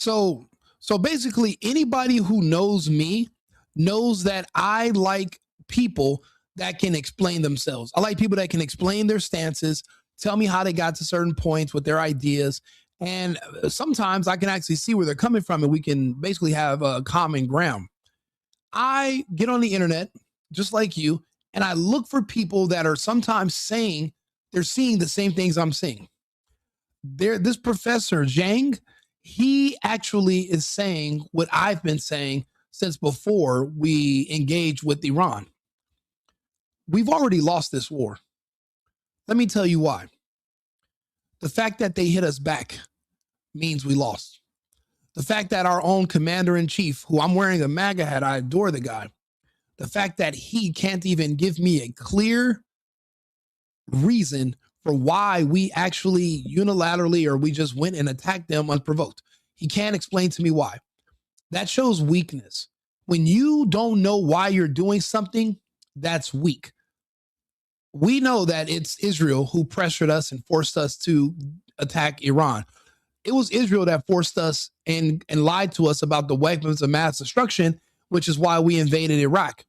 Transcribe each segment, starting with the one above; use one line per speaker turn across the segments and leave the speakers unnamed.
So so basically anybody who knows me knows that I like people that can explain themselves. I like people that can explain their stances, tell me how they got to certain points with their ideas. And sometimes I can actually see where they're coming from and we can basically have a common ground. I get on the internet just like you and I look for people that are sometimes saying they're seeing the same things I'm seeing. This professor Jiang, he actually is saying what I've been saying since before we engage with Iran. We've already lost this war. Let me tell you why. The fact that they hit us back means we lost. The fact that our own commander in chief, who I'm wearing a MAGA hat, I adore the guy. The fact that he can't even give me a clear reason for why we actually unilaterally or we just went and attacked them unprovoked. He can't explain to me why. That shows weakness. When you don't know why you're doing something, that's weak. We know that it's Israel who pressured us and forced us to attack Iran. It was Israel that forced us and lied to us about the weapons of mass destruction, which is why we invaded Iraq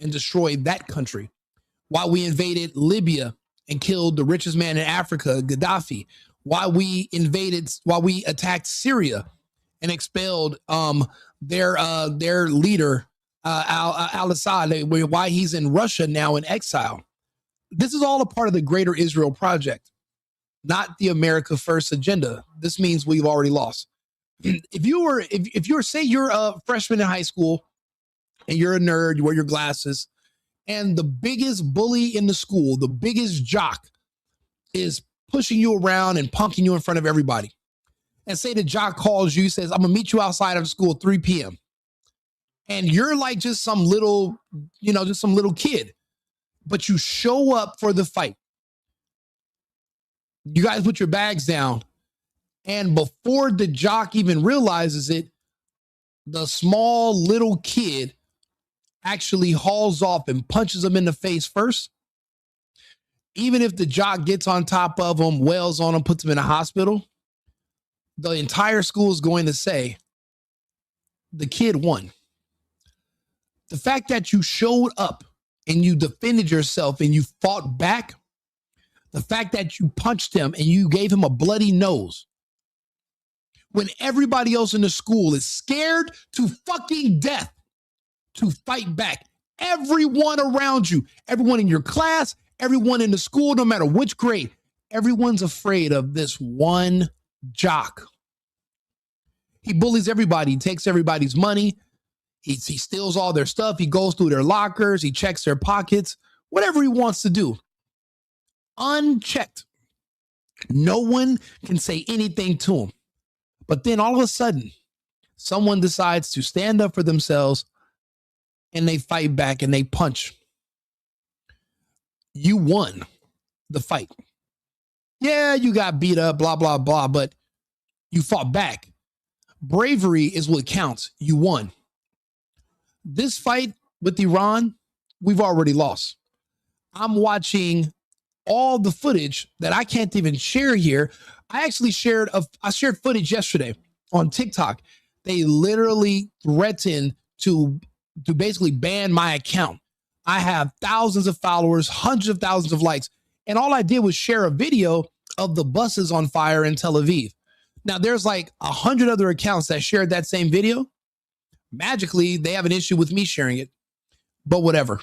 and destroyed that country. Why we invaded Libya and killed the richest man in Africa, Gaddafi. Why we attacked Syria and expelled their leader, al-Assad, why he's in Russia now in exile. This is all a part of the greater Israel project, not the America First agenda. This means we've already lost. If you're say you're a freshman in high school and you're a nerd, you wear your glasses, and the biggest bully in the school, the biggest jock, is pushing you around and punking you in front of everybody. And say the jock calls you, says, "I'm gonna meet you outside of school 3 p.m." And you're like just some little kid, but you show up for the fight. You guys put your bags down, and before the jock even realizes it, the small little kid actually hauls off and punches him in the face first. Even if the jock gets on top of him, wails on him, puts him in a hospital, the entire school is going to say the kid won. The fact that you showed up and you defended yourself and you fought back, the fact that you punched him and you gave him a bloody nose, when everybody else in the school is scared to fucking death to fight back. Everyone around you, everyone in your class, everyone in the school, no matter which grade, everyone's afraid of this one jock. He bullies everybody, he takes everybody's money, he steals all their stuff, he goes through their lockers, he checks their pockets, whatever he wants to do. Unchecked. No one can say anything to him. But then all of a sudden, someone decides to stand up for themselves and they fight back and they punch. You won the fight. Yeah, you got beat up, blah, blah, blah, but you fought back. Bravery is what counts. You won. This fight with Iran, we've already lost. I'm watching all the footage that I can't even share here. I actually shared footage yesterday on TikTok. They literally threatened to basically ban my account. I have thousands of followers, hundreds of thousands of likes, and all I did was share a video of the buses on fire in Tel Aviv. Now, there's like 100 other accounts that shared that same video. Magically, they have an issue with me sharing it, but whatever.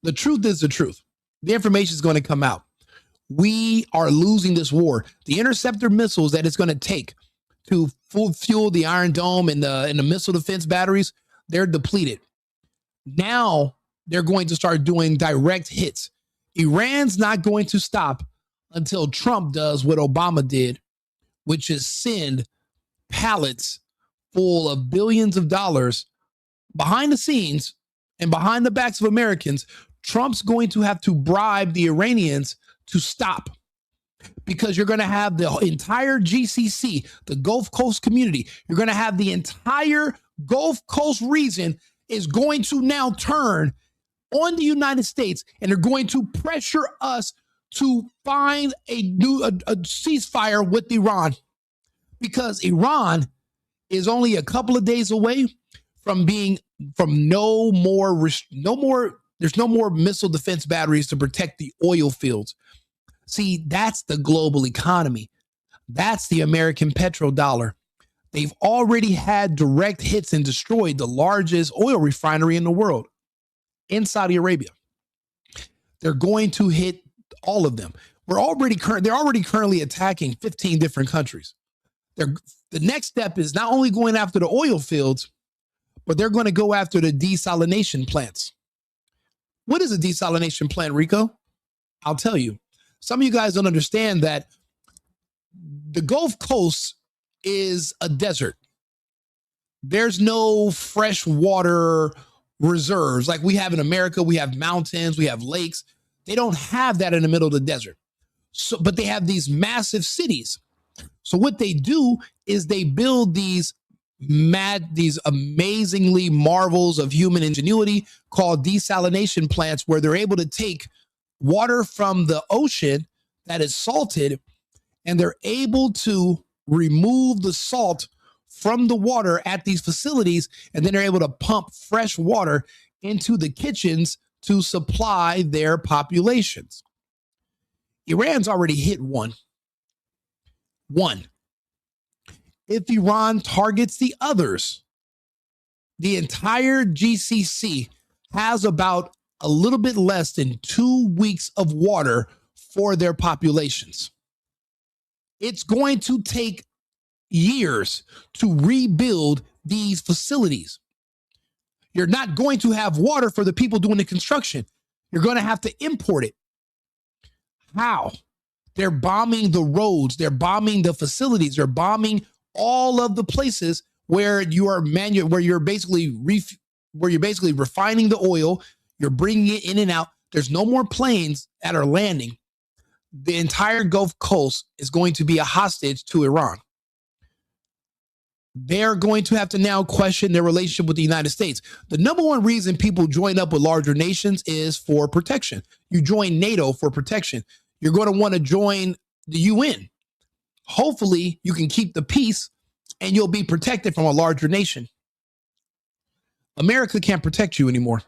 The truth is the truth. The information is going to come out. We are losing this war. The interceptor missiles that it's going to take to fuel the Iron Dome and the missile defense batteries, they're depleted. Now they're going to start doing direct hits. Iran's not going to stop until Trump does what Obama did, which is send pallets full of billions of dollars behind the scenes and behind the backs of Americans. Trump's going to have to bribe the Iranians to stop, because you're going to have the entire GCC, the Gulf Coast community. You're going to have the entire Gulf Coast region is going to now turn on the United States, and they're going to pressure us to find a ceasefire with Iran. because Iran is only a couple of days away from being from no more there's no more missile defense batteries to protect the oil fields. See, that's the global economy. That's the American petrodollar. They've already had direct hits and destroyed the largest oil refinery in the world in Saudi Arabia. They're going to hit all of them. They're already currently attacking 15 different countries. The next step is not only going after the oil fields, but they're going to go after the desalination plants. What is a desalination plant, Rico? I'll tell you. Some of you guys don't understand that the Gulf Coast is a desert. There's no fresh water reserves like we have in America. We have mountains, we have lakes. They don't have that in the middle of the desert. So, but they have these massive cities. So what they do is they build these amazingly marvels of human ingenuity called desalination plants, where they're able to take water from the ocean that is salted, and they're able to remove the salt from the water at these facilities, and then they're able to pump fresh water into the kitchens to supply their populations. Iran's already hit one. If Iran targets the others, the entire GCC has about a little bit less than 2 weeks of water for their populations. It's going to take years to rebuild these facilities. You're not going to have water for the people doing the construction. You're going to have to import it. How? They're bombing the roads. They're bombing the facilities. They're bombing all of the places where you're basically refining the oil. You're bringing it in and out. There's no more planes that are landing. The entire Gulf Coast is going to be a hostage to Iran. They're going to have to now question their relationship with the United States. The number one reason people join up with larger nations is for protection. You join NATO for protection. You're going to want to join the UN. Hopefully, you can keep the peace and you'll be protected from a larger nation. America can't protect you anymore.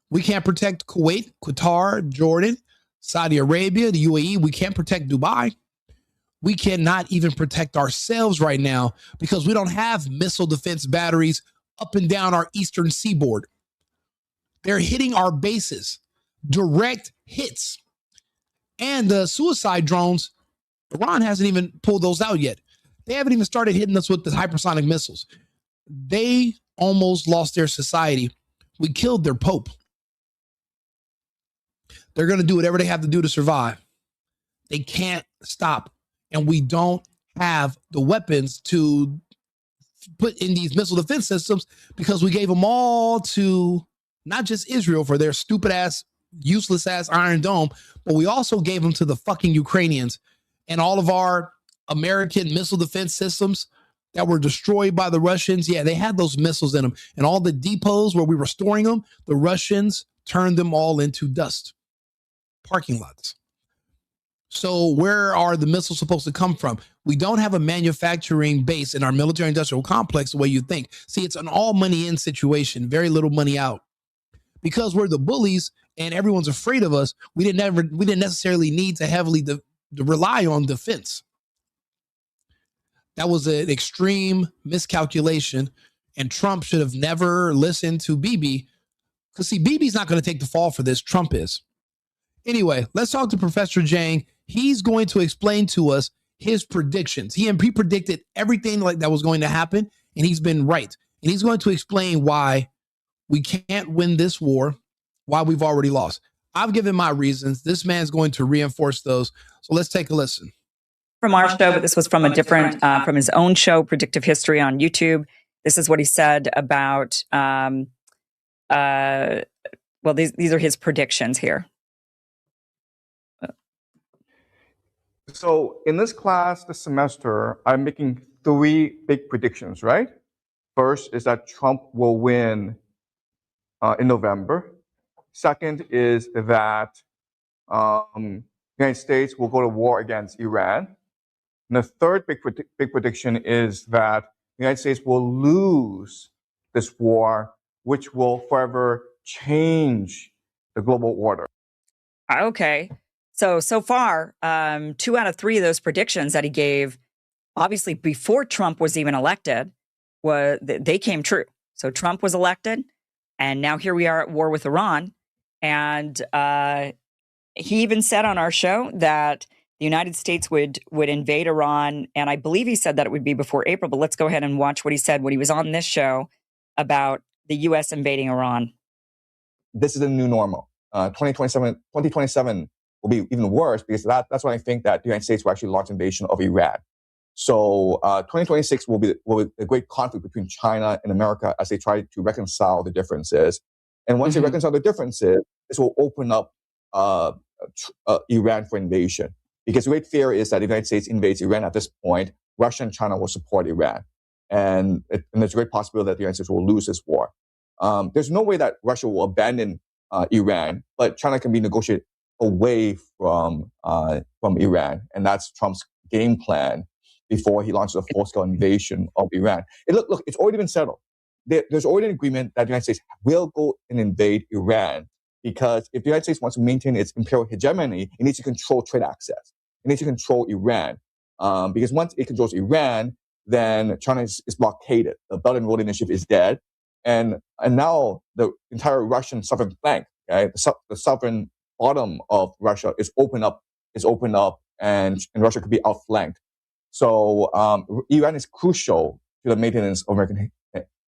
We can't protect Kuwait, Qatar, Jordan, Saudi Arabia, the UAE. We can't protect Dubai. We cannot even protect ourselves right now because we don't have missile defense batteries up and down our eastern seaboard. They're hitting our bases, direct hits. And the suicide drones, Iran hasn't even pulled those out yet. They haven't even started hitting us with the hypersonic missiles. They almost lost their society. We killed their pope. They're going to do whatever they have to do to survive. They can't stop. And we don't have the weapons to put in these missile defense systems because we gave them all to not just Israel for their stupid ass, useless ass Iron Dome, but we also gave them to the fucking Ukrainians. And all of our American missile defense systems that were destroyed by the Russians, yeah, they had those missiles in them. And all the depots where we were storing them, the Russians turned them all into dust. Parking lots. So where are the missiles supposed to come from? We don't have a manufacturing base in our military industrial complex the way you think. See, it's an all money in situation, very little money out. Because we're the bullies and everyone's afraid of us, we didn't necessarily need to heavily rely on defense. That was an extreme miscalculation, and Trump should have never listened to Bibi. Because see, Bibi's not going to take the fall for this. Trump is. Anyway, let's talk to Professor Jiang. He's going to explain to us his predictions. He predicted everything like that was going to happen, and he's been right. And he's going to explain why we can't win this war, why we've already lost. I've given my reasons. This man's going to reinforce those. So let's take a listen.
From our show, but this was from a different, from his own show, Predictive History on YouTube. This is what he said about, well, these are his predictions here.
So in this class, this semester, I'm making 3 big predictions, right? First is that Trump will win in November. Second is that the United States will go to war against Iran. And the third big prediction is that the United States will lose this war, which will forever change the global order.
Okay. So far, 2 out of 3 of those predictions that he gave, obviously before Trump was even elected, they came true. So Trump was elected, and now here we are at war with Iran. And he even said on our show that the United States would invade Iran, and I believe he said that it would be before April. But let's go ahead and watch what he said when he was on this show about the U.S. invading Iran.
This is a new normal. 2027 will be even worse, because that's when I think that the United States will actually launch invasion of Iran. So 2026 will be a great conflict between China and America as they try to reconcile the differences. And once they reconcile the differences, this will open up Iran for invasion. Because the great fear is that if the United States invades Iran at this point, Russia and China will support Iran. And there's a great possibility that the United States will lose this war. There's no way that Russia will abandon Iran, but China can be negotiated away from Iran. And that's Trump's game plan before he launches a full-scale invasion of Iran. Look, it's already been settled. There's already an agreement that the United States will go and invade Iran, because if the United States wants to maintain its imperial hegemony, it needs to control trade access. It needs to control Iran. Because once it controls Iran, then China is blockaded. The Belt and Road Initiative is dead. And now the entire Russian southern flank, okay, the southern bottom of Russia is open up, and Russia could be outflanked. So Iran is crucial to the maintenance of American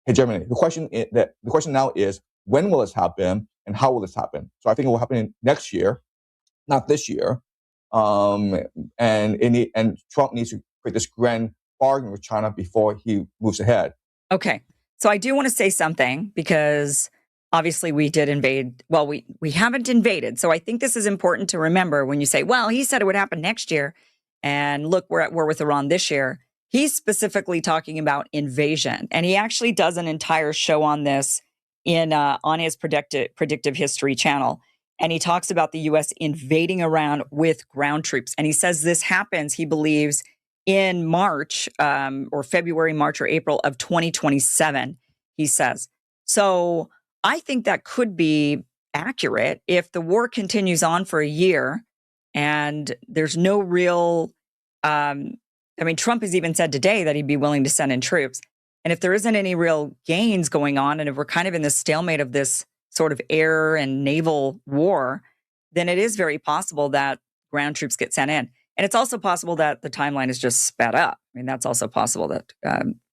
hegemony. The question now is, when will this happen, and how will this happen? So I think it will happen next year, not this year. And Trump needs to create this grand bargain with China before he moves ahead.
Okay. So I do want to say something, because obviously we did invade. Well, we haven't invaded. So I think this is important to remember when you say, well, he said it would happen next year. And look, we're at war with Iran this year. He's specifically talking about invasion. And he actually does an entire show on this on his Predictive History channel. And he talks about the U.S. invading Iran with ground troops. And he says this happens, he believes, in March or February, March or April of 2027, he says. So I think that could be accurate if the war continues on for a year and there's no real, Trump has even said today that he'd be willing to send in troops. And if there isn't any real gains going on, and if we're kind of in this stalemate of this sort of air and naval war, then it is very possible that ground troops get sent in. And it's also possible that the timeline is just sped up. I mean, that's also possible that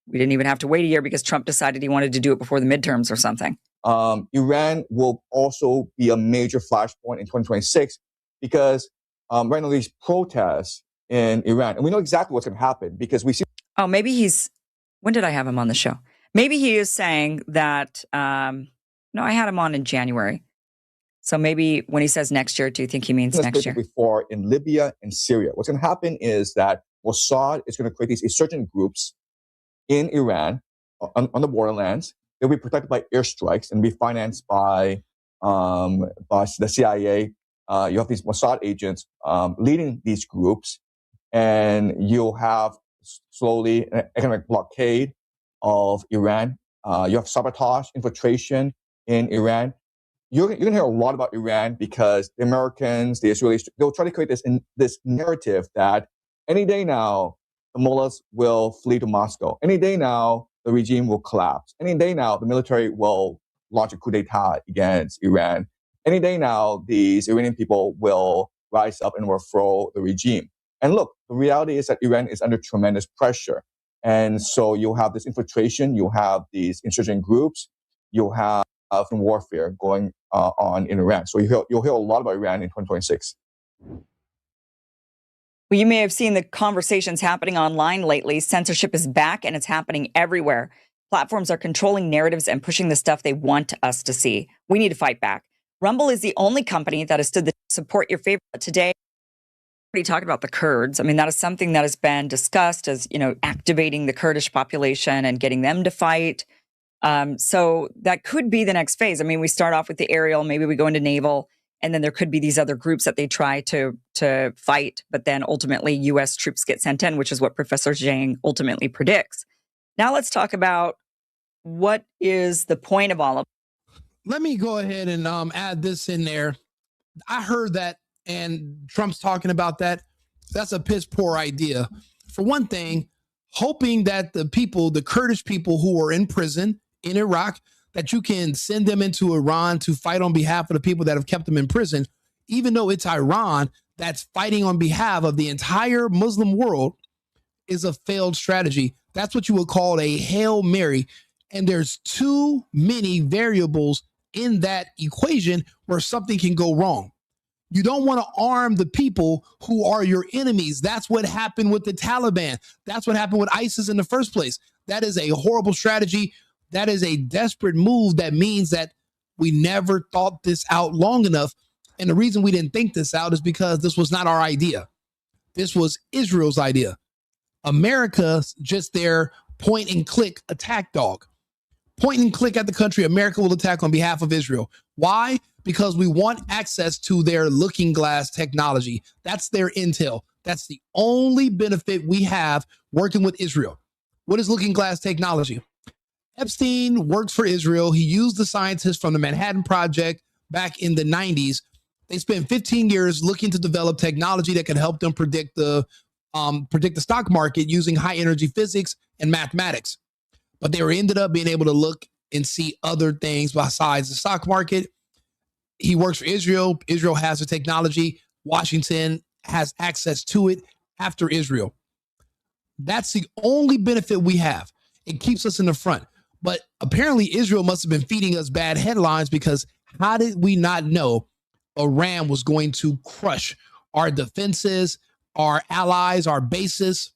we didn't even have to wait a year because Trump decided he wanted to do it before the midterms or something.
Iran will also be a major flashpoint in 2026 because right now these protests in Iran, and we know exactly what's going to happen because we see.
Oh, maybe when did I have him on the show? Maybe he is saying that, no, I had him on in January. So maybe when he says next year, do you think he means next year?
Before in Libya and Syria, what's going to happen is that Mossad is going to create these insurgent groups in Iran on the borderlands. They'll be protected by airstrikes and be financed by the CIA. You have these Mossad agents leading these groups, and you'll have slowly an economic blockade of Iran. You have sabotage, infiltration in Iran. You're going to hear a lot about Iran because the Americans, the Israelis, they'll try to create this narrative that any day now, the mullahs will flee to Moscow. Any day now, the regime will collapse. Any day now, the military will launch a coup d'etat against Iran. Any day now, these Iranian people will rise up and overthrow the regime. And look, the reality is that Iran is under tremendous pressure. And so you'll have this infiltration, you'll have these insurgent groups, you'll have warfare going on in Iran. So you'll hear a lot about Iran in 2026.
Well, you may have seen the conversations happening online lately. Censorship is back and it's happening everywhere. Platforms are controlling narratives and pushing the stuff they want us to see. We need to fight back. Rumble is the only company that has stood to support your favorite. Today, we talked about the Kurds. I mean, that is something that has been discussed as, activating the Kurdish population and getting them to fight. So that could be the next phase. I mean, we start off with the aerial, maybe we go into naval, And then there could be these other groups that they try to fight, but then ultimately U.S. troops get sent in, which is what Professor Jiang ultimately predicts. Now let's talk about what is the point of all of.
Let me go ahead and add this in there. I heard that, and Trump's talking about that. That's a piss poor idea. For one thing, hoping that the people, the Kurdish people who are in prison in Iraq, that you can send them into Iran to fight on behalf of the people that have kept them in prison, even though it's Iran that's fighting on behalf of the entire Muslim world, is a failed strategy. That's what you would call a Hail Mary. And there's too many variables in that equation where something can go wrong. You don't want to arm the people who are your enemies. That's what happened with the Taliban. That's what happened with ISIS in the first place. That is a horrible strategy. That is a desperate move. That means that we never thought this out long enough. And the reason we didn't think this out is because this was not our idea. This was Israel's idea. America's just their point and click attack dog. Point and click at the country. America will attack on behalf of Israel. Why? Because we want access to their looking glass technology. That's their intel. That's the only benefit we have working with Israel. What is looking glass technology? Epstein works for Israel. He used the scientists from the Manhattan Project back in the 90s. They spent 15 years looking to develop technology that could help them predict the stock market using high energy physics and mathematics. But they ended up being able to look and see other things besides the stock market. He works for Israel. Israel has the technology. Washington has access to it after Israel. That's the only benefit we have. It keeps us in the front. But apparently Israel must have been feeding us bad headlines, because how did we not know Iran was going to crush our defenses, our allies, our bases?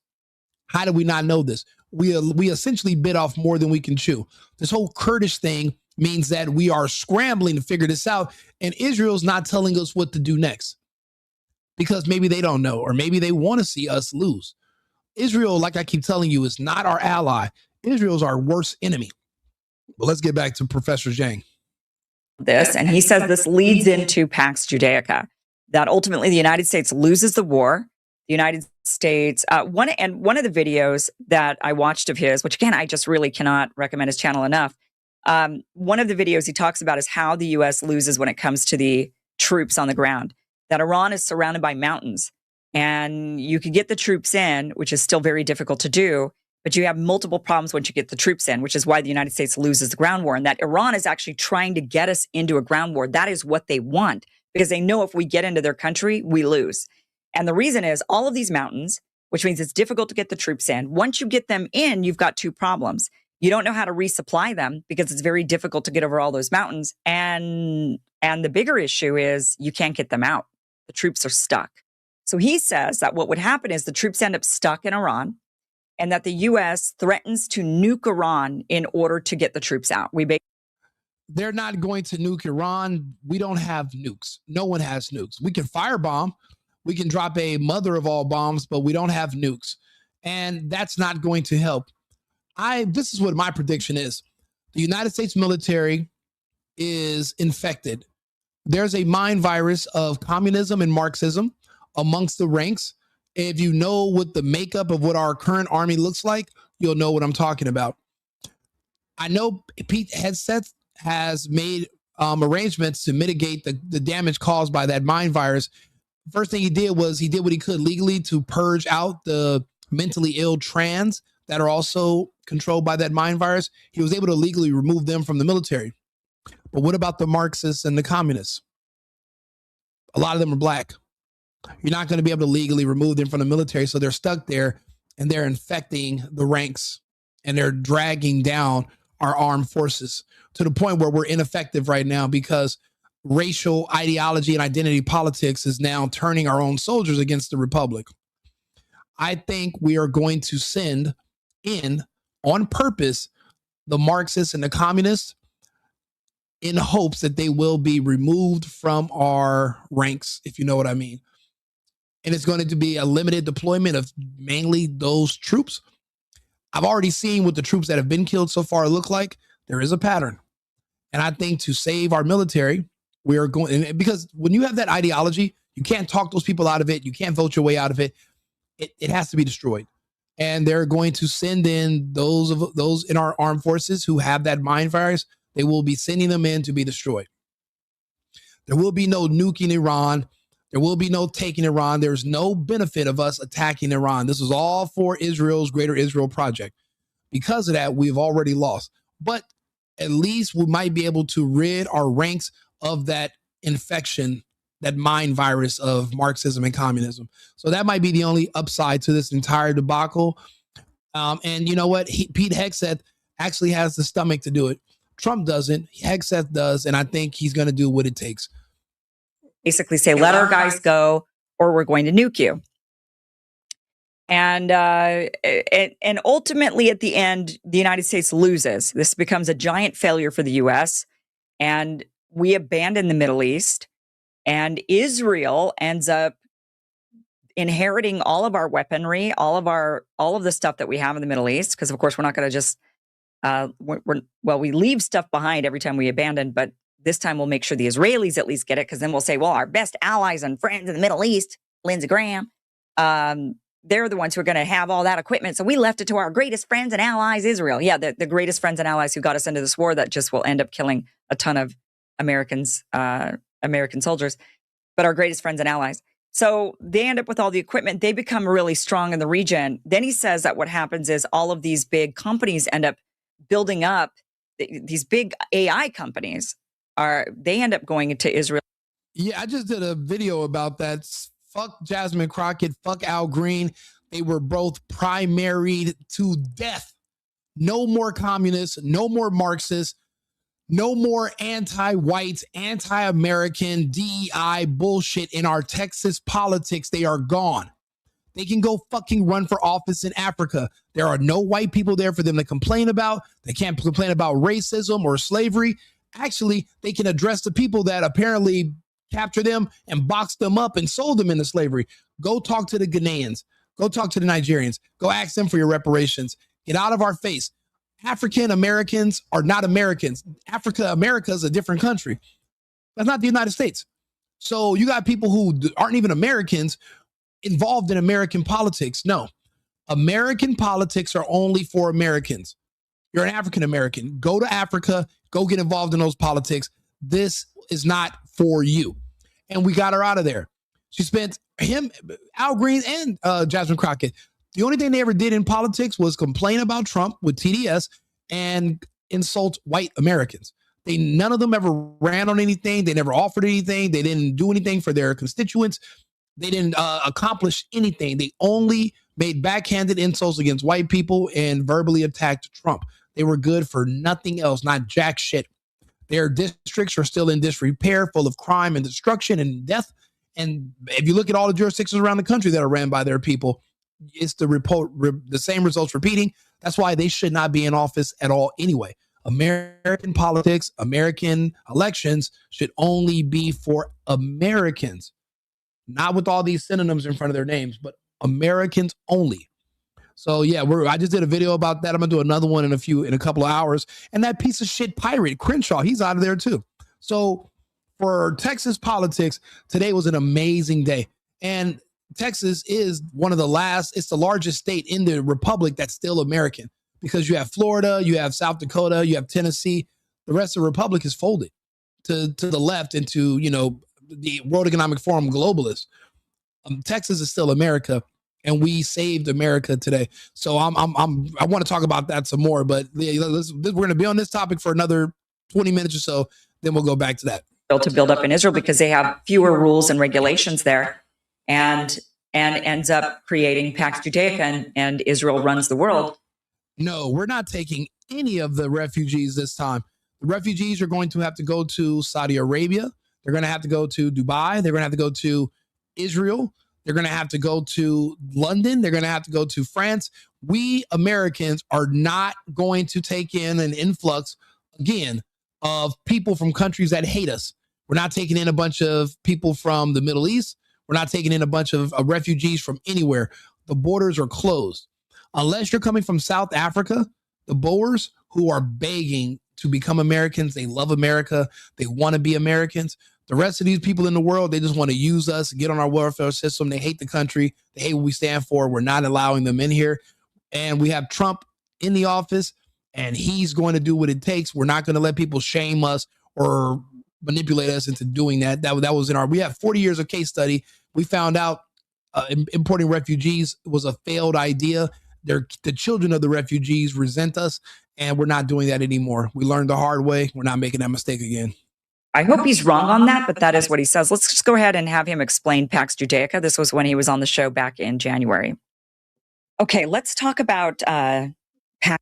How did we not know this? We essentially bit off more than we can chew. This whole Kurdish thing means that we are scrambling to figure this out, and Israel's not telling us what to do next, because maybe they don't know, or maybe they want to see us lose. Israel, like I keep telling you, is not our ally. Israel's our worst enemy. But let's get back to Professor Jiang.
This, and he says this leads into Pax Judaica, that ultimately the United States loses the war. The United States, one of the videos that I watched of his, which again, I just really cannot recommend his channel enough. One of the videos he talks about is how the U.S. loses when it comes to the troops on the ground, that Iran is surrounded by mountains, and you could get the troops in, which is still very difficult to do, but you have multiple problems once you get the troops in, which is why the United States loses the ground war, and that Iran is actually trying to get us into a ground war. That is what they want, because they know if we get into their country, we lose. And the reason is all of these mountains, which means it's difficult to get the troops in. Once you get them in, you've got two problems. You don't know how to resupply them, because it's very difficult to get over all those mountains. And the bigger issue is you can't get them out. The troops are stuck. So he says that what would happen is the troops end up stuck in Iran, and that the U.S. threatens to nuke Iran in order to get the troops out.
They're not going to nuke Iran. We don't have nukes. No one has nukes. We can firebomb. We can drop a mother of all bombs, but we don't have nukes. And that's not going to help. This is what my prediction is. The United States military is infected. There's a mind virus of communism and Marxism amongst the ranks. If you know what the makeup of what our current army looks like, you'll know what I'm talking about. I know Pete Hegseth has made arrangements to mitigate the damage caused by that mind virus. First thing he did was he did what he could legally to purge out the mentally ill trans that are also controlled by that mind virus. He was able to legally remove them from the military. But what about the Marxists and the communists? A lot of them are black. You're not going to be able to legally remove them from the military, so they're stuck there, and they're infecting the ranks, and they're dragging down our armed forces to the point where we're ineffective right now, because racial ideology and identity politics is now turning our own soldiers against the republic. I think we are going to send in on purpose the Marxists and the communists in hopes that they will be removed from our ranks, if you know what I mean. And it's going to be a limited deployment of mainly those troops. I've already seen what the troops that have been killed so far look like. There is a pattern. And I think to save our military, We are going, and because when you have that ideology, you can't talk those people out of it. You can't vote your way out of it. It has to be destroyed. And they're going to send in those in our armed forces who have that mind virus. They will be sending them in to be destroyed. There will be no nuking Iran. There will be no taking Iran. There's no benefit of us attacking Iran. This is all for Israel's Greater Israel Project. Because of that, we've already lost. But at least we might be able to rid our ranks of that infection, that mind virus of Marxism and communism. So that might be the only upside to this entire debacle. And you know what? Pete Hegseth actually has the stomach to do it. Trump doesn't. Hegseth does. And I think he's going to do what it takes.
Basically say, let our guys go or we're going to nuke you. And ultimately at the end, the United States loses. This becomes a giant failure for the U.S. and we abandon the Middle East, and Israel ends up inheriting all of our weaponry, all of the stuff that we have in the Middle East. Because of course we're not going to just, we leave stuff behind every time we abandon, but this time we'll make sure the Israelis at least get it. Because then we'll say, well, our best allies and friends in the Middle East, Lindsey Graham, they're the ones who are going to have all that equipment. So we left it to our greatest friends and allies, Israel. Yeah, the greatest friends and allies who got us into this war that just will end up killing a ton of Americans, American soldiers, but our greatest friends and allies. So they end up with all the equipment. They become really strong in the region. Then he says that what happens is all of these big companies end up building up, these big AI companies they end up going into Israel.
Yeah, I just did a video about that. Fuck Jasmine Crockett, fuck Al Green. They were both primaried to death. No more communists, no more Marxists, no more anti-whites, anti-American DEI bullshit in our Texas politics. They are gone. They can go fucking run for office in Africa. There are no white people there for them to complain about. They can't complain about racism or slavery. Actually, they can address the people that apparently captured them and boxed them up and sold them into slavery. Go talk to the Ghanaians. Go talk to the Nigerians. Go ask them for your reparations. Get out of our face. African Americans are not Americans. America is a different country. That's not the United States. So you got people who aren't even Americans involved in American politics. No, American politics are only for Americans. You're an African American. Go to Africa. Go get involved in those politics. This is not for you. And we got her out of there. She spent Al Green and Jasmine Crockett. The only thing they ever did in politics was complain about Trump with TDS and insult white Americans. None of them ever ran on anything. They never offered anything. They didn't do anything for their constituents. They didn't accomplish anything. They only made backhanded insults against white people and verbally attacked Trump. They were good for nothing else, not jack shit. Their districts are still in disrepair, full of crime and destruction and death. And if you look at all the jurisdictions around the country that are ran by their people, it's the same results repeating. That's why they should not be in office at all anyway. American politics, American elections should only be for Americans, not with all these synonyms in front of their names, but Americans only. So yeah, I just did a video about that. I'm gonna do another one in a couple of hours. And that piece of shit pirate Crenshaw, he's out of there too. So for Texas politics, today was an amazing day. And Texas is it's the largest state in the republic that's still American, because you have Florida, you have South Dakota, you have Tennessee. The rest of the republic is folded to the left into, the World Economic Forum globalists. Texas is still America, and we saved America today. So I want to talk about that some more, but we're going to be on this topic for another 20 minutes or so. Then we'll go back to that.
To build up in Israel because they have fewer rules and regulations there, and ends up creating Pax Judaica, and Israel runs the world.
No, we're not taking any of the refugees this time. The refugees are going to have to go to Saudi Arabia. They're going to have to go to Dubai. They're going to have to go to Israel. They're going to have to go to London. They're going to have to go to France. We Americans are not going to take in an influx, again, of people from countries that hate us. We're not taking in a bunch of people from the Middle East. We're not taking in a bunch of refugees from anywhere. The borders are closed. Unless you're coming from South Africa, the Boers, who are begging to become Americans, they love America, they want to be Americans, The rest of these people in the world, they just want to use us, get on our welfare system. They hate the country. They hate what we stand for. We're not allowing them in here. And we have Trump in the office, and he's going to do what it takes. We're not going to let people shame us or manipulate us into doing that. That was in our, we have 40 years of case study. We found out importing refugees was a failed idea. The children of the refugees resent us, and we're not doing that anymore. We learned the hard way. We're not making that mistake again.
I hope he's wrong on that, but that is what he says. Let's just go ahead and have him explain Pax Judaica. This was when he was on the show back in January. Okay, let's talk about Pax.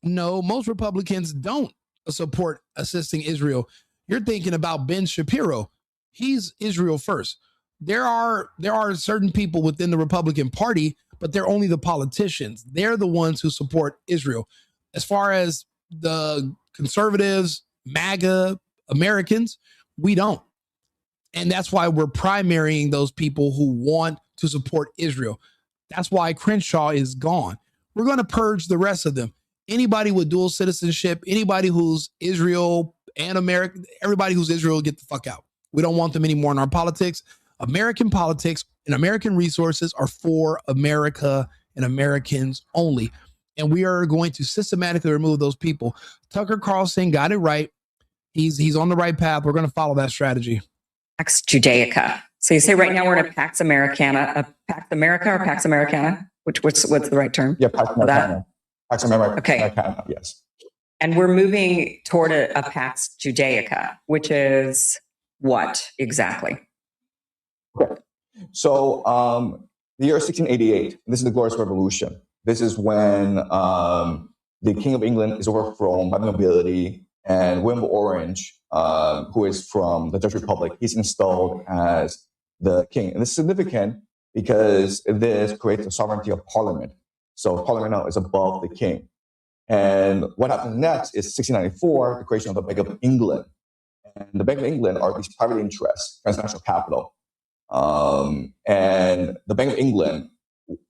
No, most Republicans don't support assisting Israel. You're thinking about Ben Shapiro. He's Israel first. There are certain people within the Republican Party, but they're only the politicians. They're the ones who support Israel. As far as the conservatives, MAGA Americans, we don't. And that's why we're primarying those people who want to support Israel. That's why Crenshaw is gone. We're going to purge the rest of them. Anybody with dual citizenship, anybody who's Israel and America, everybody who's Israel, get the fuck out. We don't want them anymore in our politics. American politics and American resources are for America and Americans only. And we are going to systematically remove those people. Tucker Carlson got it right. He's on the right path. We're going to follow that strategy.
Pax Judaica. So you say right now we're in a Pax Americana, a Pax America or Pax Americana? What's the right term?
Yeah, Pax Americana. Pax Americana.
Okay.
Americana, yes.
And we're moving toward a Pax Judaica, which is what exactly?
Okay. So the year 1688, this is the Glorious Revolution. This is when the King of England is overthrown by the nobility, and William of Orange, who is from the Dutch Republic, he's installed as the king. And this is significant because this creates the sovereignty of Parliament. So Parliament now is above the king. And what happens next is 1694, the creation of the Bank of England. And the Bank of England are these private interests, transnational capital. And the Bank of England,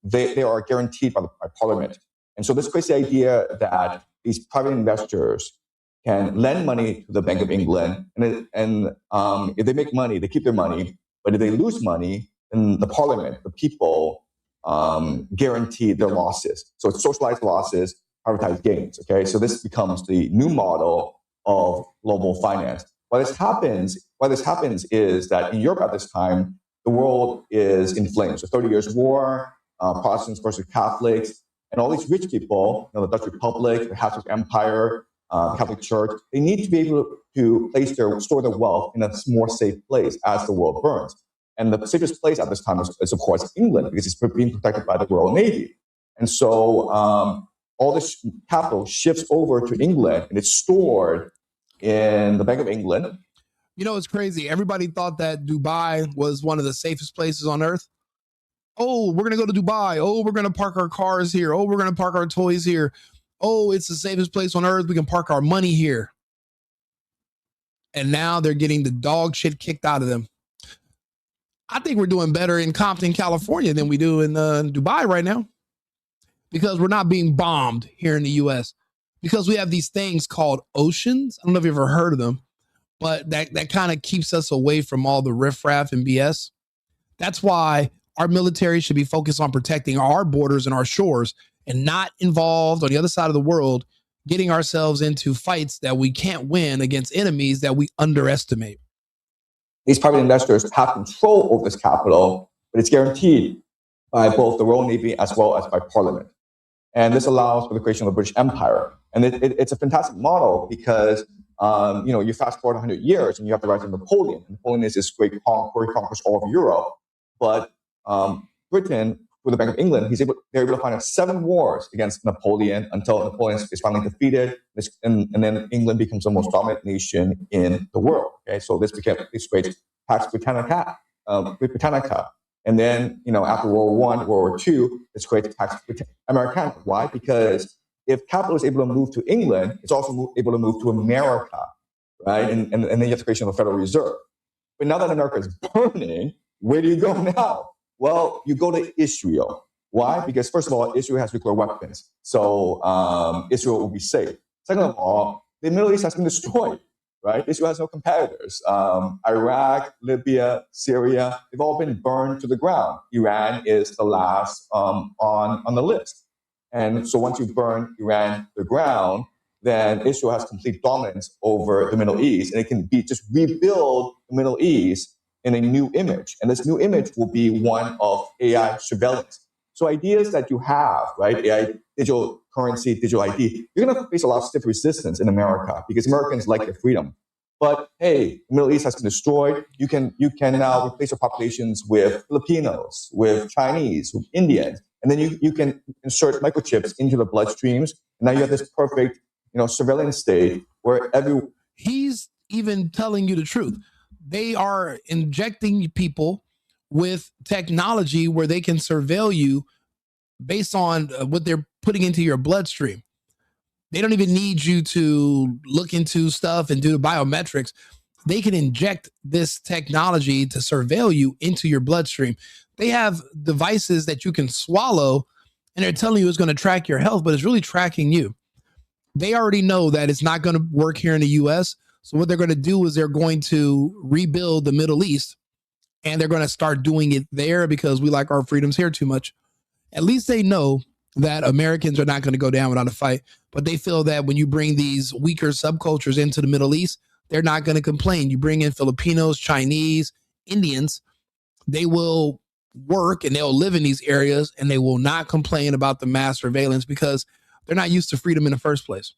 they are guaranteed by Parliament. And so this creates the idea that these private investors can lend money to the Bank of England, and if they make money, they keep their money. But if they lose money, then the Parliament, the people, guarantee their losses. So it's socialized losses, privatized gains. Okay, so this becomes the new model of global finance. Why this happens is that in Europe at this time, the world is in flames. So 30 Years' War, Protestants versus Catholics, and all these rich people, the Dutch Republic, the Habsburg Empire, Catholic Church, they need to be able to store their wealth in a more safe place as the world burns. And the safest place at this time is of course, England, because it's being protected by the Royal Navy. And so all this capital shifts over to England, and it's stored in the Bank of England.
You know, it's crazy. Everybody thought that Dubai was one of the safest places on earth. Oh, we're going to go to Dubai. Oh, we're going to park our cars here. Oh, we're going to park our toys here. Oh, it's the safest place on earth. We can park our money here. And now they're getting the dog shit kicked out of them. I think we're doing better in Compton, California than we do in Dubai right now, because we're not being bombed here in the U.S. because we have these things called oceans. I don't know if you've ever heard of them, but that kind of keeps us away from all the riffraff and BS. That's why our military should be focused on protecting our borders and our shores and not involved on the other side of the world, getting ourselves into fights that we can't win against enemies that we underestimate.
These private investors have control over this capital, but it's guaranteed by both the Royal Navy as well as by Parliament. And this allows for the creation of the British Empire. And it's a fantastic model because you fast forward 100 years and you have the rise of Napoleon. Napoleon is this great conqueror, he conquers all of Europe. But Britain, with the Bank of England, they're able to find 7 wars against Napoleon until Napoleon is finally defeated, and then England becomes the most dominant nation in the world. Okay, so this creates Pax Britannica, and then after World War I, World War II, this creates Pax Americana. Why? Because if capital is able to move to England, it's also able to move to America, right? And then you have the creation of a Federal Reserve. But now that America is burning, where do you go now? Well, you go to Israel. Why? Because first of all, Israel has nuclear weapons. So Israel will be safe. Second of all, the Middle East has been destroyed. right? Israel has no competitors. Iraq, Libya, Syria, they've all been burned to the ground. Iran is the last on the list. And so once you burn Iran to the ground, then Israel has complete dominance over the Middle East, and it can just rebuild the Middle East in a new image. And this new image will be one of AI surveillance. So ideas that you have, right, AI, digital currency, digital ID, you're going to face a lot of stiff resistance in America because Americans like their freedom. But hey, the Middle East has been destroyed. You can now replace your populations with Filipinos, with Chinese, with Indians, and then you can insert microchips into the bloodstreams. And now you have this perfect, surveillance state where
he's even telling you the truth. They are injecting people with technology where they can surveil you based on what they're putting into your bloodstream. They don't even need you to look into stuff and do the biometrics. They can inject this technology to surveil you into your bloodstream. They have devices that you can swallow, and they're telling you it's going to track your health, but it's really tracking you. They already know that it's not going to work here in the US. So what they're going to do is they're going to rebuild the Middle East, and they're going to start doing it there because we like our freedoms here too much. At least they know that Americans are not going to go down without a fight, but they feel that when you bring these weaker subcultures into the Middle East, they're not going to complain. You bring in Filipinos, Chinese, Indians, they will work and they'll live in these areas and they will not complain about the mass surveillance because they're not used to freedom in the first place.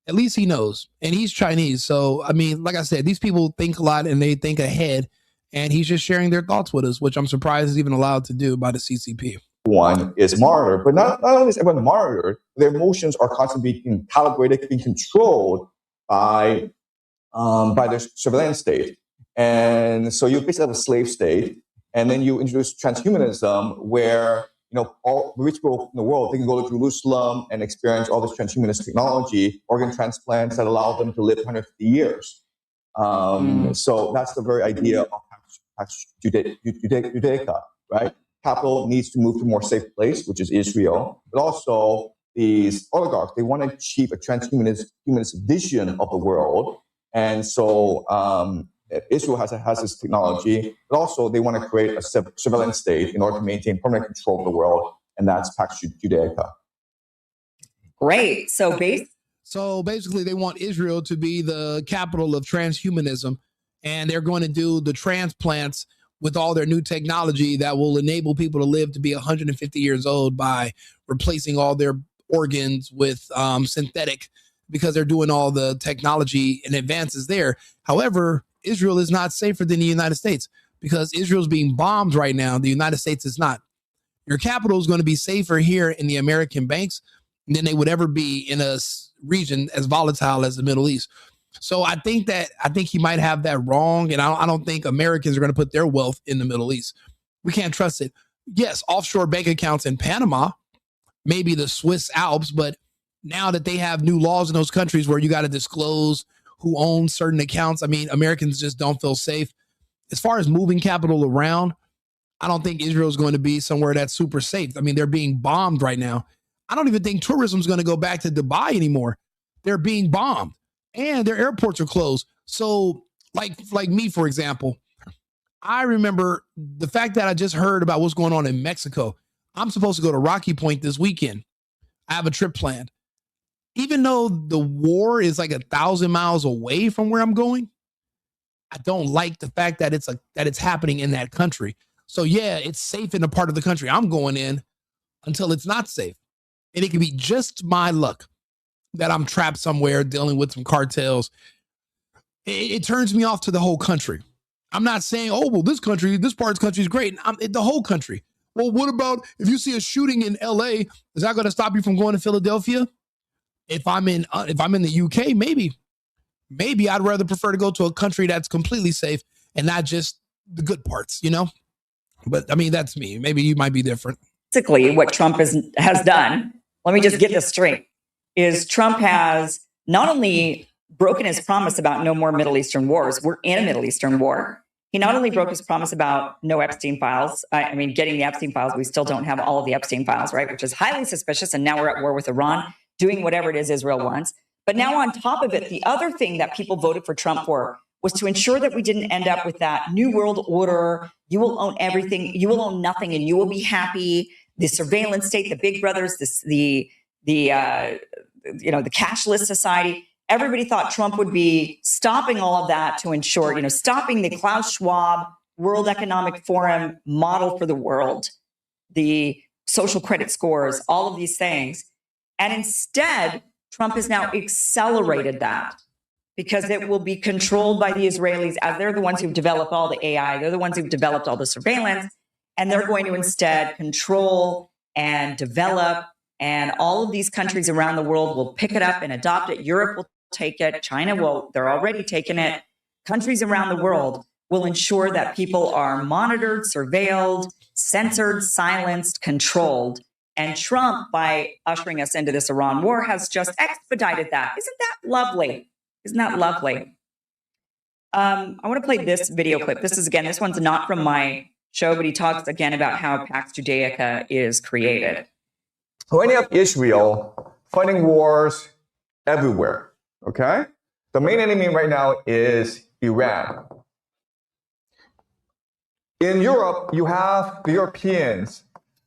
At least he knows, and he's Chinese. So, I mean, like I said, these people think a lot and they think ahead, and he's just sharing their thoughts with us, which I'm surprised is even allowed to do by the CCP.
One is monitored, but not only is everyone monitored, their emotions are constantly being calibrated, being controlled by their surveillance state. And so you basically have a slave state, and then you introduce transhumanism where all the rich people in the world, they can go to Jerusalem and experience all this transhumanist technology, organ transplants that allow them to live 150 years. So that's the very idea of Judaica, right? Capital needs to move to a more safe place, which is Israel. But also these oligarchs, they want to achieve a transhumanist vision of the world. And so Israel has this technology, but also they want to create a surveillance state in order to maintain permanent control of the world, and that's Pax Judaica.
Great. So
basically, they want Israel to be the capital of transhumanism, and they're going to do the transplants with all their new technology that will enable people to live to be 150 years old by replacing all their organs with synthetic, because they're doing all the technology and advances there. However, Israel is not safer than the United States because Israel's being bombed right now. The United States is not. Your capital is going to be safer here in the American banks than they would ever be in a region as volatile as the Middle East. So I think he might have that wrong, and I don't think Americans are going to put their wealth in the Middle East. We can't trust it. Yes, offshore bank accounts in Panama, maybe the Swiss Alps, but now that they have new laws in those countries where you got to disclose who owns certain accounts, I mean, Americans just don't feel safe. As far as moving capital around, I don't think Israel is going to be somewhere that's super safe. I mean, they're being bombed right now. I don't even think tourism is going to go back to Dubai anymore. They're being bombed, and their airports are closed. So like me, for example, I remember the fact that I just heard about what's going on in Mexico. I'm supposed to go to Rocky Point this weekend. I have a trip planned. Even though the war is like 1,000 miles away from where I'm going, I don't like the fact that it's happening in that country. So yeah, it's safe in the part of the country I'm going in until it's not safe. And it can be just my luck that I'm trapped somewhere dealing with some cartels. It turns me off to the whole country. I'm not saying, oh, well, this part of the country is great. The whole country. Well, what about if you see a shooting in LA, is that going to stop you from going to Philadelphia? If I'm in the UK, maybe I'd rather prefer to go to a country that's completely safe and not just the good parts, But I mean, that's me. Maybe you might be different.
Basically, what Trump has done, let me just get this straight, is Trump has not only broken his promise about no more Middle Eastern wars. We're in a Middle Eastern war. He not only broke his promise about no Epstein files, getting the Epstein files, we still don't have all of the Epstein files, right? Which is highly suspicious. And now we're at war with Iran, doing whatever it is Israel wants. But now on top of it, the other thing that people voted for Trump for was to ensure that we didn't end up with that new world order. You will own everything, you will own nothing, and you will be happy. The surveillance state, the big brothers, the cashless society. Everybody thought Trump would be stopping all of that to ensure, stopping the Klaus Schwab World Economic Forum model for the world, the social credit scores, all of these things. And instead, Trump has now accelerated that because it will be controlled by the Israelis, as they're the ones who've developed all the AI. They're the ones who've developed all the surveillance, and they're going to instead control and develop. And all of these countries around the world will pick it up and adopt it. Europe will take it. China will, they're already taking it. Countries around the world will ensure that people are monitored, surveilled, censored, silenced, controlled. And Trump, by ushering us into this Iran war, has just expedited that. Isn't that lovely? Isn't that lovely? I want to play this video clip. This one's not from my show, but he talks again about how Pax Judaica is created.
When you have Israel fighting wars everywhere, okay? The main enemy right now is Iran. In Europe, you have the Europeans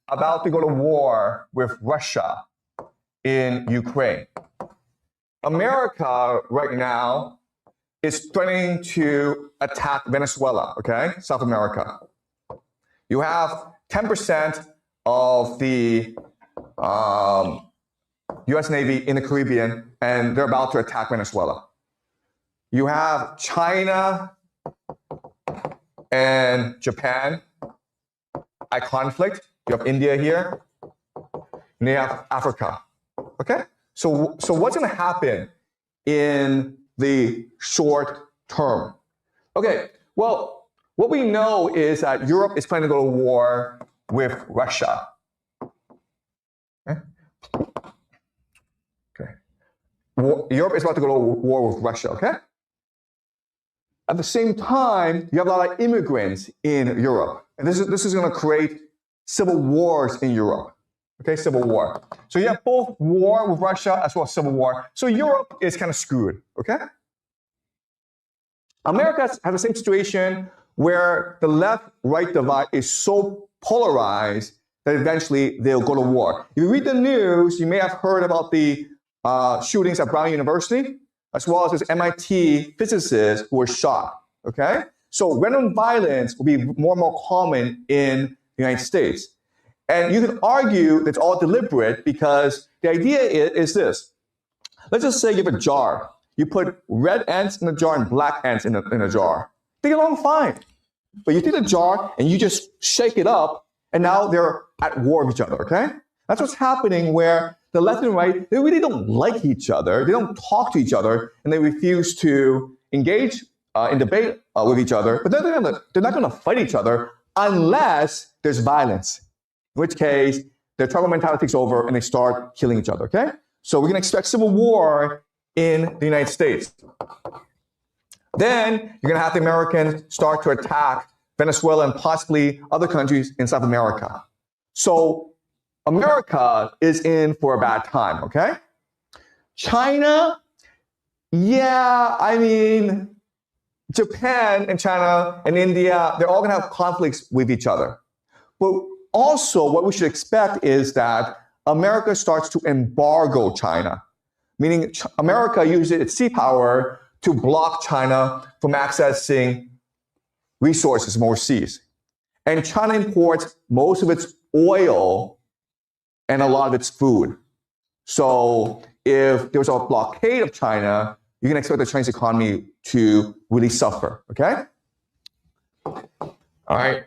about to go to war with Russia in Ukraine. America right now is threatening to attack Venezuela, okay? South America. You have 10% of the US Navy in the Caribbean, and they're about to attack Venezuela. You have China and Japan at conflict. You have India here, and you have Africa. Okay? So what's going to happen in the short term? Okay, well, what we know is that Europe is planning to go to war with Russia. Okay. Europe is about to go to war with Russia, okay? At the same time, you have a lot of immigrants in Europe. And this is going to create civil wars in Europe. Okay, civil war. So you have both war with Russia as well as civil war. So Europe is kind of screwed, okay? America has the same situation where the left-right divide is so polarized that eventually they'll go to war. If you read the news, you may have heard about the shootings at Brown University, as well as this MIT physicist who was shot, okay? So random violence will be more and more common in the United States. And you can argue that it's all deliberate because the idea is this. Let's just say you have a jar. You put red ants in the jar and black ants in a jar. They get along fine. But you take the jar and you just shake it up, and now they're at war with each other, okay? That's what's happening where the left and right, they really don't like each other. They don't talk to each other, and they refuse to engage in debate with each other. But they're not going to fight each other unless there's violence, in which case their tribal mentality takes over and they start killing each other, okay? So we're going to expect civil war in the United States. Then you're going to have the Americans start to attack Venezuela and possibly other countries in South America. So America is in for a bad time, okay? China, yeah, I mean, Japan and China and India, they're all going to have conflicts with each other. But also what we should expect is that America starts to embargo China, meaning America uses its sea power to block China from accessing resources from overseas. And China imports most of its oil and a lot of its food. So if there's a blockade of China, you can expect the Chinese economy to really suffer, okay? All right.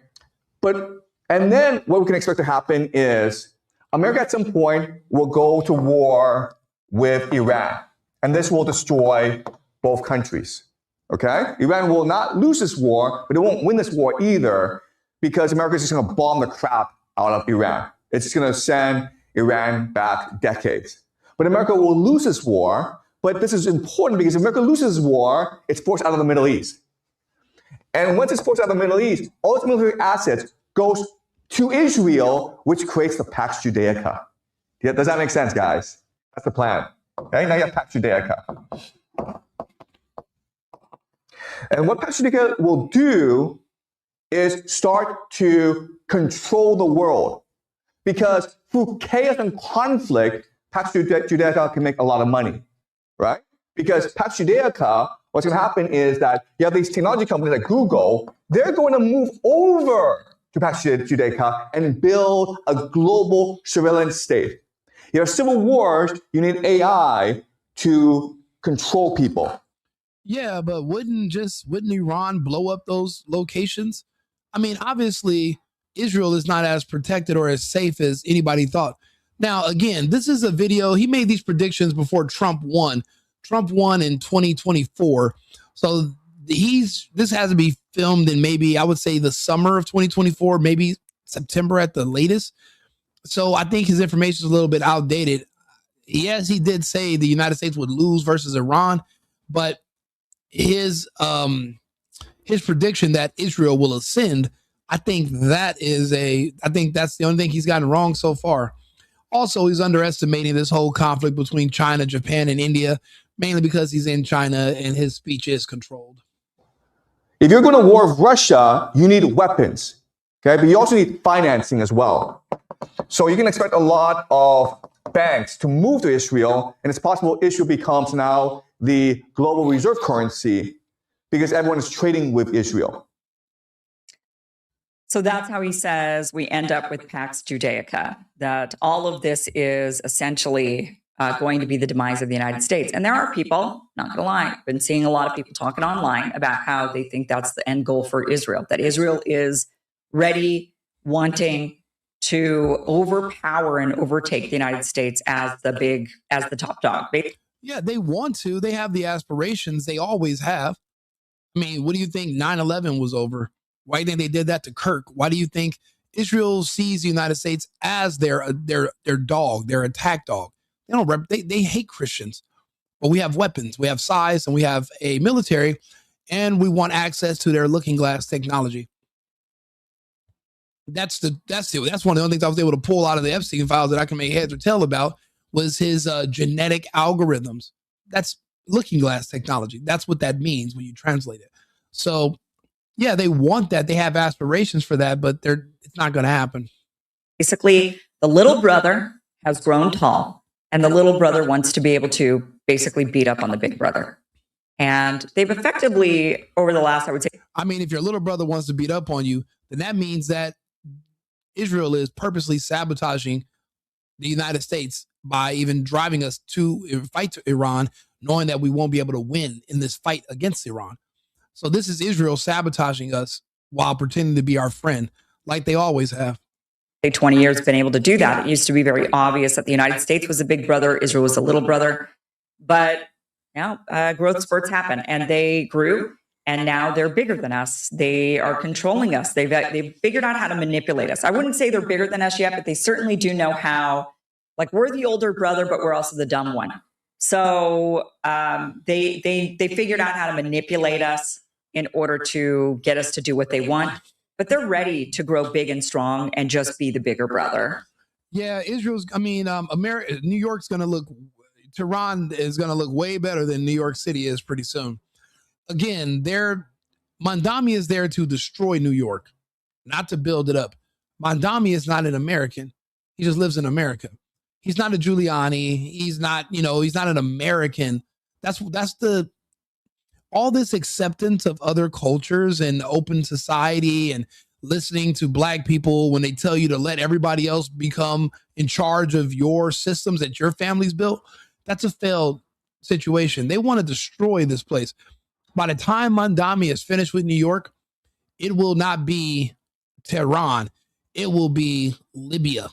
And then what we can expect to happen is America at some point will go to war with Iran. And this will destroy both countries, okay? Iran will not lose this war, but it won't win this war either because America is just going to bomb the crap out of Iran. It's just going to send Iran back decades. But America will lose this war, but this is important because if America loses this war, it's forced out of the Middle East. And once it's forced out of the Middle East, all its military assets goes to Israel, which creates the Pax Judaica. Yeah, does that make sense, guys? That's the plan. Okay, now you have Pax Judaica. And what Pax Judaica will do is start to control the world. Because through chaos and conflict, Pax Judaica can make a lot of money, right? Because Pax Judaica, what's going to happen is that you have these technology companies like Google, they're going to move over to Pax Judaica and build a global surveillance state. You have civil wars, you need AI to control people.
Yeah, but wouldn't Iran blow up those locations? I mean, obviously, Israel is not as protected or as safe as anybody thought. Now, again, this is a video. He made these predictions before Trump won. Trump won in 2024. So this has to be filmed in maybe, I would say, the summer of 2024, maybe September at the latest. So I think his information is a little bit outdated. Yes, he did say the United States would lose versus Iran, but his prediction that Israel will ascend, I think that's the only thing he's gotten wrong so far. Also, he's underestimating this whole conflict between China, Japan, and India, mainly because he's in China and his speech is controlled.
If you're going to war with Russia, you need weapons, okay? But you also need financing as well. So you can expect a lot of banks to move to Israel, and it's possible Israel becomes now the global reserve currency because everyone is trading with Israel.
So that's how he says we end up with Pax Judaica, that all of this is essentially going to be the demise of the United States. And there are people, not going to lie, I've been seeing a lot of people talking online about how they think that's the end goal for Israel, that Israel is ready, wanting to overpower and overtake the United States as the top dog.
Yeah, they want to. They have the aspirations. They always have. I mean, what do you think 9/11 was over? Why do you think they did that to Kirk? Why do you think Israel sees the United States as their dog, their attack dog? They hate Christians, but we have weapons, we have size, and we have a military, and we want access to their looking glass technology. That's one of the only things I was able to pull out of the Epstein files that I can make heads or tail about was his genetic algorithms. That's looking glass technology. That's what that means when you translate it. So yeah, they want that. They have aspirations for that, but it's not going to happen.
Basically, the little brother has grown tall, and the little brother wants to be able to basically beat up on the big brother. And they've effectively, over the last, I would say,
I mean, if your little brother wants to beat up on you, then that means that Israel is purposely sabotaging the United States by even driving us to fight to Iran, knowing that we won't be able to win in this fight against Iran. So this is Israel sabotaging us while pretending to be our friend, like they always have.
20 years been able to do that. It used to be very obvious that the United States was a big brother, Israel was a little brother. But now growth spurts happen, and they grew, and now they're bigger than us. They are controlling us. They've figured out how to manipulate us. I wouldn't say they're bigger than us yet, but they certainly do know how. Like, we're the older brother, but we're also the dumb one. So they figured out how to manipulate us in order to get us to do what they want. But they're ready to grow big and strong and just be the bigger brother.
Yeah, New York's going to look, Tehran is going to look way better than New York City is pretty soon. Again, Mandami is there to destroy New York, not to build it up. Mandami is not an American. He just lives in America. He's not a Giuliani. He's not an American. All this acceptance of other cultures and open society and listening to black people when they tell you to let everybody else become in charge of your systems that your family's built, that's a failed situation. They want to destroy this place. By the time Mandami is finished with New York, it will not be Tehran. It will be Libya.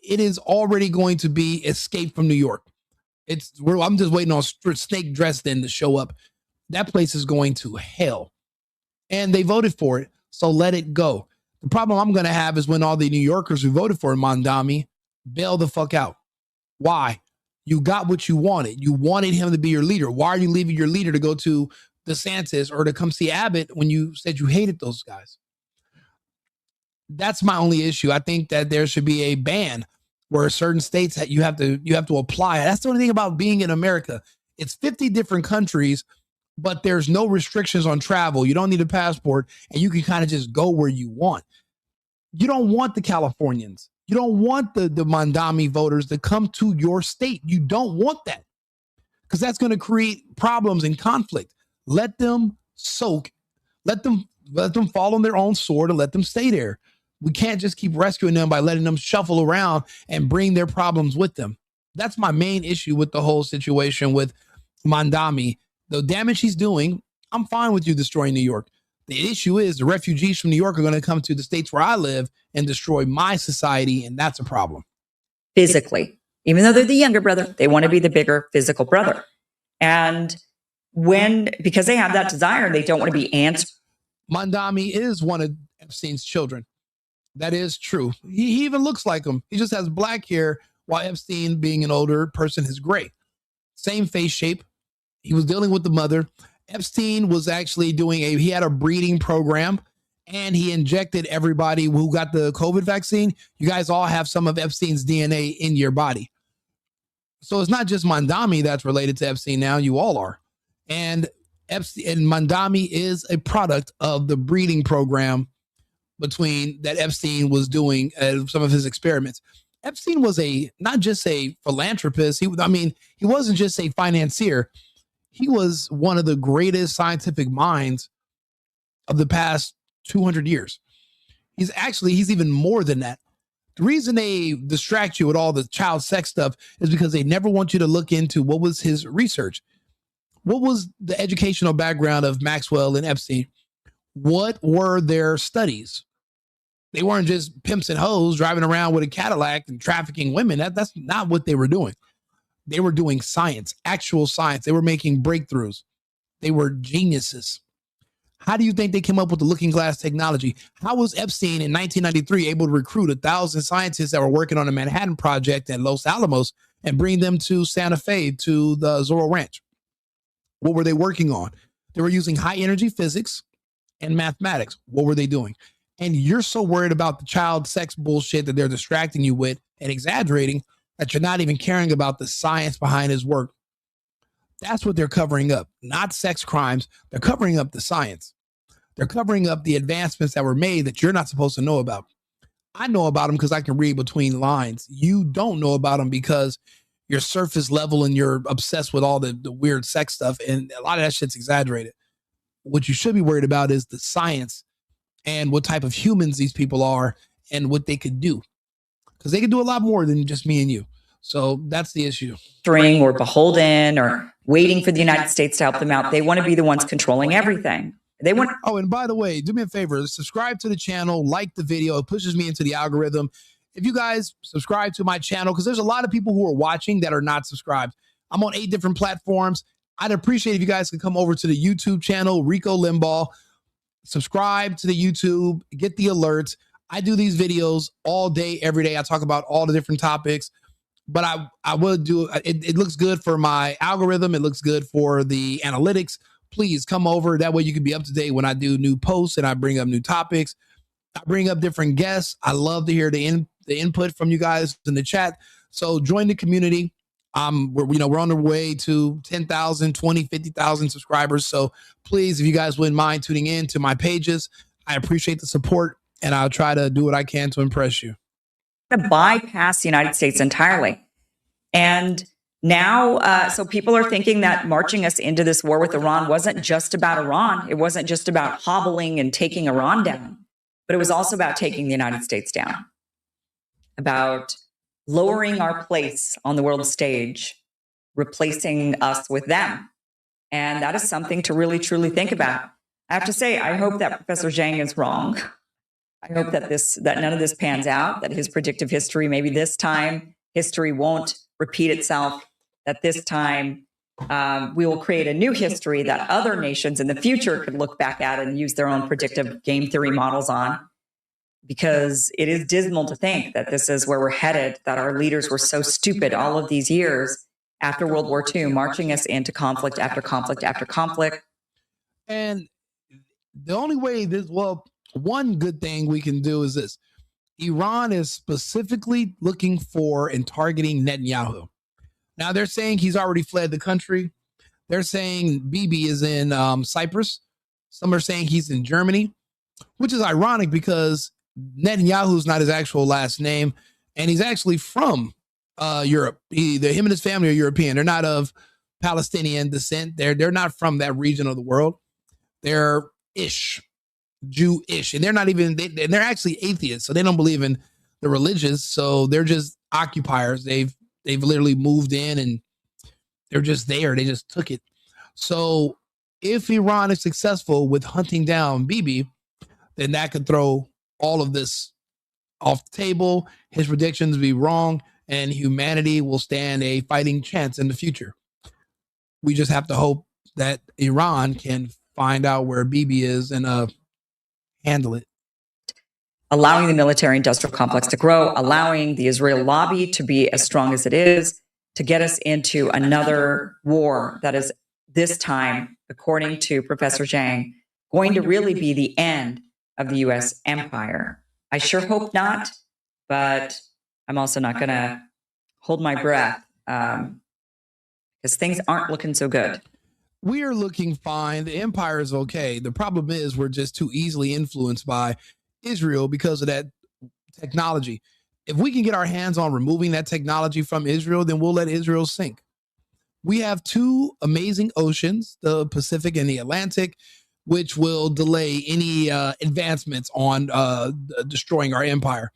It is already going to be Escape from New York. I'm just waiting on Snake Dresden to show up. That place is going to hell. And they voted for it, so let it go. The problem I'm going to have is when all the New Yorkers who voted for Mandami bail the fuck out. Why? You got what you wanted. You wanted him to be your leader. Why are you leaving your leader to go to DeSantis or to come see Abbott when you said you hated those guys? That's my only issue. I think that there should be a ban where certain states that you have to apply. That's the only thing about being in America. It's 50 different countries, but there's no restrictions on travel. You don't need a passport, and you can kind of just go where you want. You don't want the Californians. You don't want the Mandami voters to come to your state. You don't want that, because that's going to create problems and conflict. Let them soak. Let them fall on their own sword and let them stay there. We can't just keep rescuing them by letting them shuffle around and bring their problems with them. That's my main issue with the whole situation with Mandami. The damage he's doing, I'm fine with you destroying New York. The issue is the refugees from New York are going to come to the states where I live and destroy my society, and that's a problem.
Physically, even though they're the younger brother, they want to be the bigger physical brother. And because they have that desire, they don't want to be answered.
Mandami is one of Epstein's children. That is true. He even looks like him. He just has black hair, while Epstein, being an older person, is gray. Same face shape. He was dealing with the mother. Epstein was actually he had a breeding program, and he injected everybody who got the COVID vaccine. You guys all have some of Epstein's DNA in your body. So it's not just Mandami that's related to Epstein now. You all are. And Mandami is a product of the breeding program that Epstein was doing some of his experiments. Epstein was not just a philanthropist. He wasn't just a financier. He was one of the greatest scientific minds of the past 200 years. He's even more than that. The reason they distract you with all the child sex stuff is because they never want you to look into what was his research. What was the educational background of Maxwell and Epstein? What were their studies? They weren't just pimps and hoes driving around with a Cadillac and trafficking women. That's not what they were doing. They were doing science, actual science. They were making breakthroughs. They were geniuses. How do you think they came up with the looking glass technology? How was Epstein in 1993 able to recruit 1,000 scientists that were working on the Manhattan Project at Los Alamos and bring them to Santa Fe, to the Zorro Ranch? What were they working on? They were using high energy physics and mathematics. What were they doing? And you're so worried about the child sex bullshit that they're distracting you with and exaggerating that you're not even caring about the science behind his work. That's what they're covering up, not sex crimes. They're covering up the science. They're covering up the advancements that were made that you're not supposed to know about. I know about them because I can read between lines. You don't know about them because you're surface level and you're obsessed with all the weird sex stuff. And a lot of that shit's exaggerated. What you should be worried about is the science and what type of humans these people are and what they could do. Because they could do a lot more than just me and you. So that's the issue.
Or beholden or waiting for the United States to help them out. They want to be the ones controlling everything. They want.
Oh, and by the way, do me a favor, subscribe to the channel, like the video. It pushes me into the algorithm. If you guys subscribe to my channel, because there's a lot of people who are watching that are not subscribed. I'm on 8 different platforms. I'd appreciate if you guys could come over to the YouTube channel, Rico Limbaugh. Subscribe to the YouTube, get the alerts. I do these videos all day, every day. I talk about all the different topics, but I will do it. It looks good for my algorithm. It looks good for the analytics. Please come over. That way you can be up to date when I do new posts and I bring up new topics. I bring up different guests. I love to hear the input from you guys in the chat. So join the community. We're on the way to 10,000, 20, 50,000 subscribers. So please, if you guys wouldn't mind tuning in to my pages, I appreciate the support and I'll try to do what I can to impress you.
To bypass the United States entirely. And now, so people are thinking that marching us into this war with Iran wasn't just about Iran. It wasn't just about hobbling and taking Iran down, but it was also about taking the United States down, about lowering our place on the world stage, replacing us with them. And that is something to really, truly think about. I have to say, I hope that Professor Jiang is wrong. I hope that none of this pans out, that his predictive history, maybe this time history won't repeat itself, that this time we will create a new history that other nations in the future could look back at and use their own predictive game theory models on. Because it is dismal to think that this is where we're headed, that our leaders were so stupid all of these years after World War II, marching us into conflict after conflict after conflict.
And the only way one good thing we can do is this. Iran is specifically looking for and targeting Netanyahu. Now they're saying he's already fled the country. They're saying Bibi is in Cyprus. Some are saying he's in Germany, which is ironic because Netanyahu's not his actual last name, and he's actually from Europe. Him and his family are European. They're not of Palestinian descent. They're not from that region of the world. They're Jewish, and they're not even. They're actually atheists, so they don't believe in the religious. So they're just occupiers. They've literally moved in and they're just there. They just took it. So if Iran is successful with hunting down Bibi, then that could throw all of this off the table. His predictions be wrong, and humanity will stand a fighting chance in the future. We just have to hope that Iran can find out where Bibi is and handle it.
Allowing the military industrial complex to grow, allowing the Israel lobby to be as strong as it is, to get us into another war that is this time, according to Professor Jiang, going to really be the end of the U.S. empire. I sure hope not, but I'm also not going to hold my breath because things aren't looking so good.
We are looking fine. The empire is okay. The problem is we're just too easily influenced by Israel because of that technology. If we can get our hands on removing that technology from Israel, then we'll let Israel sink. We have two amazing oceans, the Pacific and the Atlantic, which will delay any advancements on destroying our empire.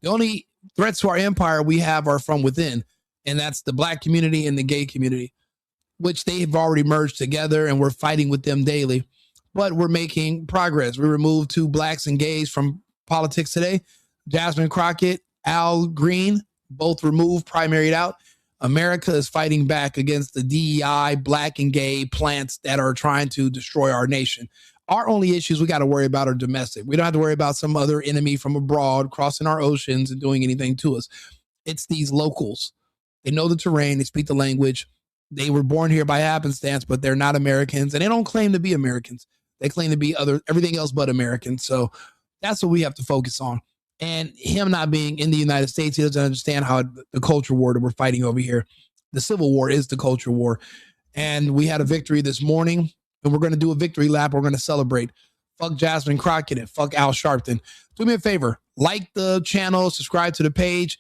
The only threats to our empire we have are from within, and that's the Black community and the gay community, which they have already merged together, and we're fighting with them daily. But we're making progress. We removed 2 Blacks and gays from politics today. Jasmine Crockett, Al Green, both removed, primaried out. America is fighting back against the DEI, Black and gay plants that are trying to destroy our nation. Our only issues we got to worry about are domestic. We don't have to worry about some other enemy from abroad crossing our oceans and doing anything to us. It's these locals. They know the terrain. They speak the language. They were born here by happenstance, but they're not Americans, and they don't claim to be Americans. They claim to be everything else but American. So that's what we have to focus on. And him not being in the United States, he doesn't understand how the culture war that we're fighting over here. The Civil War is the culture war. And we had a victory this morning, and we're going to do a victory lap. We're going to celebrate. Fuck Jasmine Crockett and fuck Al Sharpton. Do me a favor. Like the channel, subscribe to the page.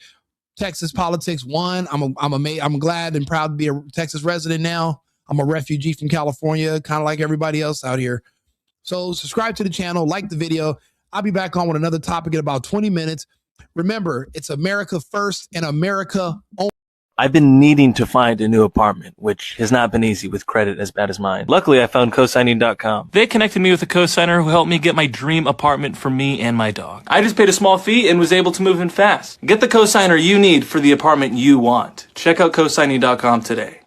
Texas Politics 1. I'm glad and proud to be a Texas resident now. I'm a refugee from California, kind of like everybody else out here. So subscribe to the channel, like the video. I'll be back on with another topic in about 20 minutes. Remember, it's America first and America only.
I've been needing to find a new apartment, which has not been easy with credit as bad as mine. Luckily, I found cosigning.com. They connected me with a cosigner who helped me get my dream apartment for me and my dog. I just paid a small fee and was able to move in fast. Get the cosigner you need for the apartment you want. Check out cosigning.com today.